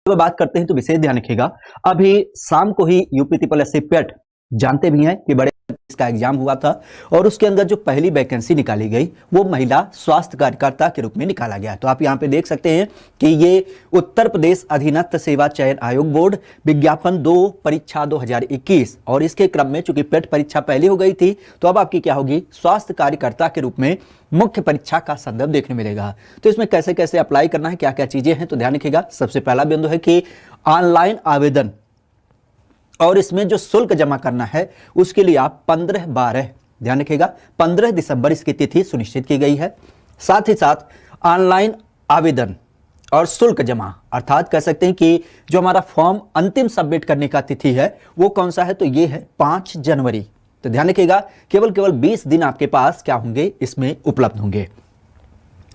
अगर बात करते हैं तो विशेष ध्यान रखिएगा, अभी शाम को ही यूपी ट्रिपल एससी पेट जानते भी हैं कि बड़े इसका एग्जाम हुआ था और उसके अंदर जो पहली वैकेंसी निकाली गई वो महिला स्वास्थ्य कार्यकर्ता के रूप में निकाला गया। तो आप यहां पे देख सकते हैं कि ये उत्तर प्रदेश अधीनस्थ सेवा चयन आयोग बोर्ड विज्ञापन 2 परीक्षा 2021 और इसके क्रम में चूंकि पेट परीक्षा पहले हो गई थी तो अब आपकी क्या होगी, स्वास्थ्य कार्यकर्ता के रूप में मुख्य परीक्षा का संदर्भ देखने मिलेगा। तो इसमें कैसे कैसे अप्लाई करना है, क्या क्या चीजें हैं, तो ध्यान रखिएगा। सबसे पहला बिंदु है कि ऑनलाइन आवेदन और इसमें जो शुल्क जमा करना है उसके लिए आप 15/12 ध्यान रखिएगा 15 दिसंबर इसकी तिथि सुनिश्चित की गई है। साथ ही साथ ऑनलाइन आवेदन और शुल्क जमा अर्थात कह सकते हैं कि जो हमारा फॉर्म अंतिम सबमिट करने का तिथि है वो कौन सा है, तो ये है 5 जनवरी। तो ध्यान रखिएगा केवल 20 दिन आपके पास क्या होंगे, इसमें उपलब्ध होंगे।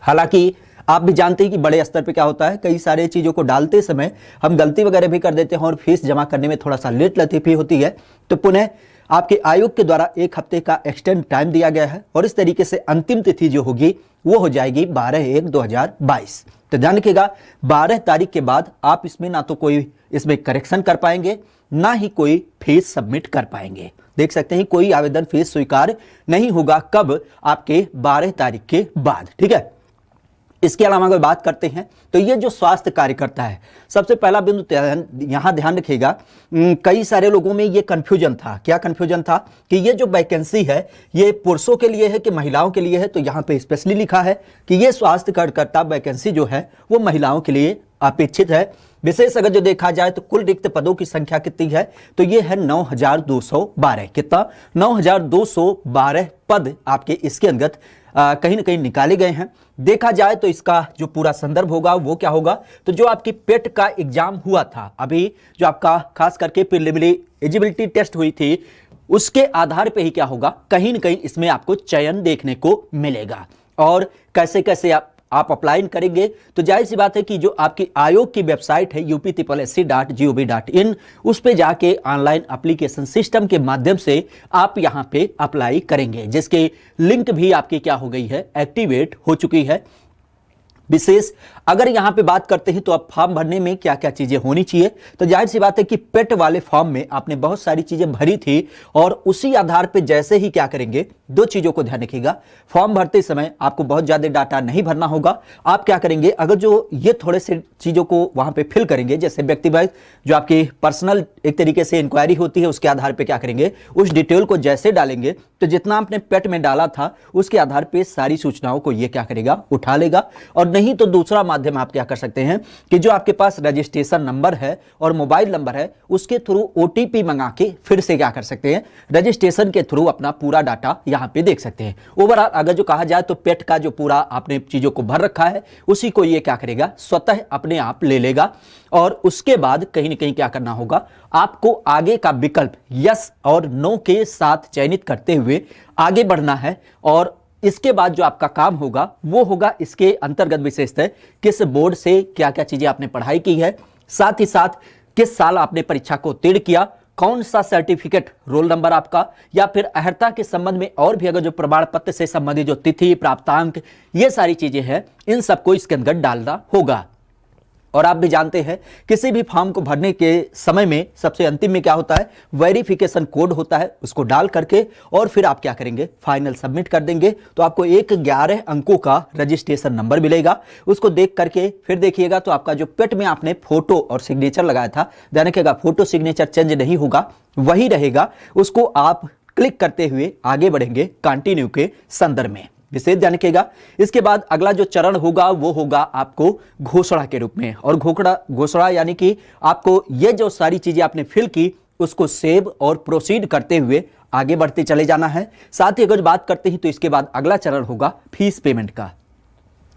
हालांकि आप भी जानते हैं कि बड़े स्तर पे क्या होता है, कई सारे चीजों को डालते समय हम गलती वगैरह भी कर देते हैं और फीस जमा करने में थोड़ा सा लेट लतीफी होती है। तो पुनः आपके आयोग के द्वारा 1 हफ्ते का एक्सटेंड टाइम दिया गया है और इस तरीके से अंतिम तिथि जो होगी वो हो जाएगी 12/1/2022। तो ध्यान रखिएगा 12 तारीख के बाद आप इसमें ना तो कोई इसमें करेक्शन कर पाएंगे ना ही कोई फीस सबमिट कर पाएंगे। देख सकते हैं कोई आवेदन फीस स्वीकार नहीं होगा, कब, आपके 12 तारीख के बाद, ठीक है। इसके अलावा अगर बात करते हैं तो ये जो स्वास्थ्य कार्यकर्ता है, सबसे पहला बिंदु यहां ध्यान रखिएगा, कई सारे लोगों में ये कंफ्यूजन था। क्या कंफ्यूजन था कि ये जो वैकेंसी है ये पुरुषों के लिए है कि महिलाओं के लिए है, तो यहां पे स्पेशली लिखा है कि ये स्वास्थ्य कार्यकर्ता वैकेंसी जो है वो महिलाओं के लिए अपेक्षित है। विशेष अगर जो देखा जाए तो कुल रिक्त पदों की संख्या कितनी है, तो ये है 9212। कितना, 9212 पद आपके इसके अंतर्गत कहीं ना कहीं निकाले गए हैं। देखा जाए तो इसका जो पूरा संदर्भ होगा वो क्या होगा, तो जो आपकी पेट का एग्जाम हुआ था अभी, जो आपका खास करके प्रीलिमिनरी एलिजिबिलिटी टेस्ट हुई थी, उसके आधार पे ही क्या होगा, कहीं ना कहीं इसमें आपको चयन देखने को मिलेगा। और कैसे कैसे आप अप्लाई करेंगे, तो जाहिर सी बात है कि जो आपकी आयोग की वेबसाइट है upsc.gov.in, उस पे जाके ऑनलाइन एप्लीकेशन सिस्टम के माध्यम से आप यहां पे अप्लाई करेंगे, जिसके लिंक भी आपकी क्या हो गई है, एक्टिवेट हो चुकी है। विशेष अगर यहां पे बात करते हैं तो आप फॉर्म भरने में क्या क्या चीजें होनी चाहिए, तो जाहिर सी बात है कि पेट वाले फॉर्म में आपने बहुत सारी चीजें भरी थी और उसी आधार पे जैसे ही क्या करेंगे, 2 चीजों को ध्यान रखिएगा। फॉर्म भरते समय आपको बहुत ज्यादा डाटा नहीं भरना होगा। आप क्या करेंगे, अगर जो ये थोड़े से चीजों को वहां पे फिल करेंगे, जैसे व्यक्तिगत जो आपकी पर्सनल एक तरीके से इंक्वायरी होती है उसके आधार पे क्या करेंगे, उस डिटेल को जैसे डालेंगे तो जितना आपने पेट में डाला था उसके आधार पे सारी सूचनाओं को ये क्या करेगा, उठा लेगा। और नहीं तो दूसरा माध्यम आप क्या कर सकते हैं कि जो आपके पास रजिस्ट्रेशन नंबर है और मोबाइल नंबर है उसके थ्रू ओटीपी मंगा के फिर से क्या कर सकते हैं, रजिस्ट्रेशन के थ्रू अपना पूरा डाटा यहां पे देख सकते हैं। ओवरऑल अगर जो कहा जाए तो पेट का जो पूरा आपने चीजों को भर रखा है उसी को ये क्या करेगा, स्वतः अपने आप ले लेगा। और उसके बाद कहीं ना कहीं क्या करना होगा, आपको आगे का विकल्प यस और नो के साथ चयनित करते हुए आगे बढ़ना है। और इसके बाद जो आपका काम होगा वो होगा इसके अंतर्गत विशेषतः किस बोर्ड से क्या क्या चीजें आपने पढ़ाई की है, साथ ही साथ किस साल आपने परीक्षा को उत्तीर्ण किया, कौन सा सर्टिफिकेट, रोल नंबर आपका, या फिर अर्हता के संबंध में और भी अगर जो प्रमाण पत्र से संबंधित जो तिथि, प्राप्तांक, ये सारी चीजें हैं, इन सबको इसके अंदर डालना होगा। और आप भी जानते हैं किसी भी फॉर्म को भरने के समय में सबसे अंतिम में क्या होता है, वेरिफिकेशन कोड होता है, उसको डाल करके और फिर आप क्या करेंगे, फाइनल सबमिट कर देंगे। तो आपको एक 11 अंकों का रजिस्ट्रेशन नंबर मिलेगा। उसको देख करके फिर देखिएगा तो आपका जो पेट में आपने फोटो और सिग्नेचर लगाया था, ध्यान रखिएगा फोटो सिग्नेचर चेंज नहीं होगा, वही रहेगा। उसको आप क्लिक करते हुए आगे बढ़ेंगे कंटिन्यू के संदर्भ में, विशेष ध्यान रखिएगा। इसके बाद अगला जो चरण होगा वो होगा आपको घोषणा के रूप में। और घोषणा यानी कि आपको ये जो सारी चीजें आपने फिल की उसको सेव और प्रोसीड करते हुए आगे बढ़ते चले जाना है। साथ ही अगर बात करते हैं तो इसके बाद अगला चरण होगा फीस पेमेंट का।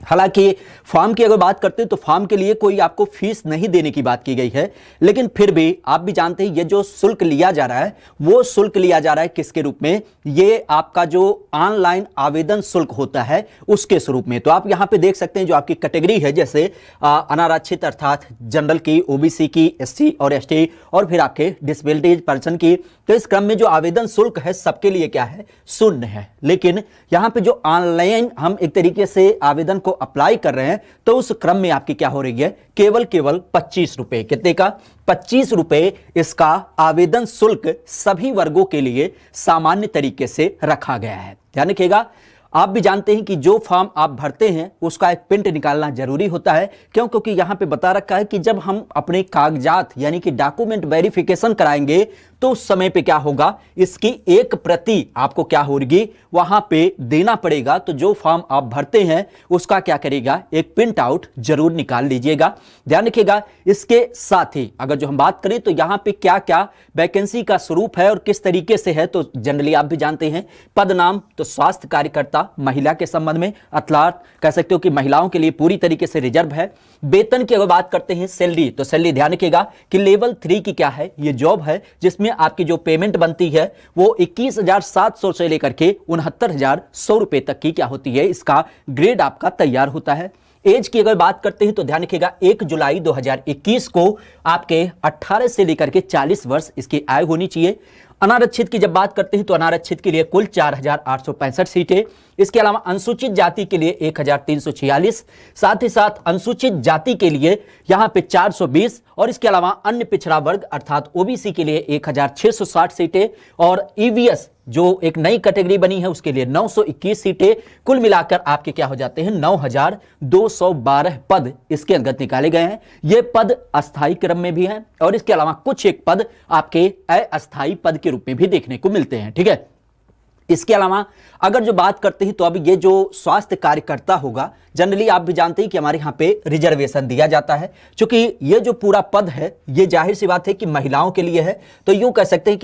हालांकि फॉर्म की अगर बात करते हैं तो फॉर्म के लिए कोई आपको फीस नहीं देने की बात की गई है, लेकिन फिर भी आप भी जानते हैं ये जो शुल्क लिया जा रहा है वो शुल्क लिया जा रहा है किसके रूप में, ये आपका जो ऑनलाइन आवेदन शुल्क होता है उसके स्वरूप में। तो आप यहां पे देख सकते हैं जो आपकी कैटेगरी है, जैसे अनारक्षित अर्थात जनरल की, ओबीसी की, एससी और एसटी और फिर आपके डिसेबिलिटी पर्सन की, तो इस क्रम में जो आवेदन शुल्क है सबके लिए क्या है, शून्य है। लेकिन यहां पे जो ऑनलाइन हम एक तरीके से आवेदन को अप्लाई कर रहे हैं तो उस क्रम में आपकी क्या हो रही है, केवल 25 रुपए। कितने का? 25 रुपए इसका आवेदन शुल्क सभी वर्गों के लिए सामान्य तरीके से रखा गया है। ध्यान रखिएगा, आप भी जानते हैं कि जो फॉर्म आप भरते हैं उसका एक प्रिंट निकालना जरूरी होता है। क्यों? क्योंकि यहां पे बता रखा है कि जब हम अपने कागजात यानी कि डॉक्यूमेंट वेरिफिकेशन कराएंगे तो उस समय पे क्या होगा, इसकी एक प्रति आपको क्या होगी, वहां पे देना पड़ेगा। तो जो फॉर्म आप भरते हैं उसका क्या करेगा, एक प्रिंट आउट जरूर निकाल लीजिएगा। ध्यान रखिएगा, इसके साथ ही अगर जो हम बात करें तो यहां पे क्या क्या वैकेंसी का स्वरूप है और किस तरीके से है, तो जनरली आप भी जानते हैं पद नाम तो स्वास्थ्य कार्यकर्ता महिला के संबंध में, अर्थात कह सकते हो कि महिलाओं के लिए पूरी तरीके से रिजर्व है। वेतन की अगर बात करते हैं सैलरी, तो सैलरी ध्यान रखिएगा कि लेवल 3 की क्या है, ये जॉब है जिसमें आपकी जो पेमेंट बनती है वो 21,700 से लेकर के 69,100 रुपए तक की क्या होती है, इसका ग्रेड आपका तैयार होता है। एज की अगर बात करते हैं तो ध्यान रखिएगा 1 जुलाई 2021 को आपके 18 से लेकर के 40 वर्ष इसकी आयु होनी चाहिए। अनारक्षित की जब बात करते हैं तो अनारक्षित के लिए कुल 4,865 सीटें, इसके अलावा अनुसूचित जाति के लिए 1,346, साथ ही साथ अनुसूचित जाति के लिए यहां पे 420 और इसके अलावा अन्य पिछड़ा वर्ग अर्थात ओबीसी के लिए 1,660 सीटें और ईवीएस जो एक नई कैटेगरी बनी है उसके लिए 921 सीटें। कुल मिलाकर आपके क्या हो जाते हैं, 9,212 पद इसके अंतर्गत निकाले गए हैं। ये पद अस्थायी क्रम में भी हैं और इसके अलावा कुछ एक पद आपके अस्थायी पद के रूप में भी देखने को मिलते हैं। ठीक है, इसके अलावा अगर जो बात करते हैं तो अब ये जो स्वास्थ्य कार्यकर्ता होगा, जनरली आप भी जानते हैं कि हमारे यहाँ पे रिजर्वेशन दिया जाता है। क्योंकि ये जो पूरा पद है ये जाहिर सी बात है कि महिलाओं के लिए है, तो यूं कह सकते हैं कि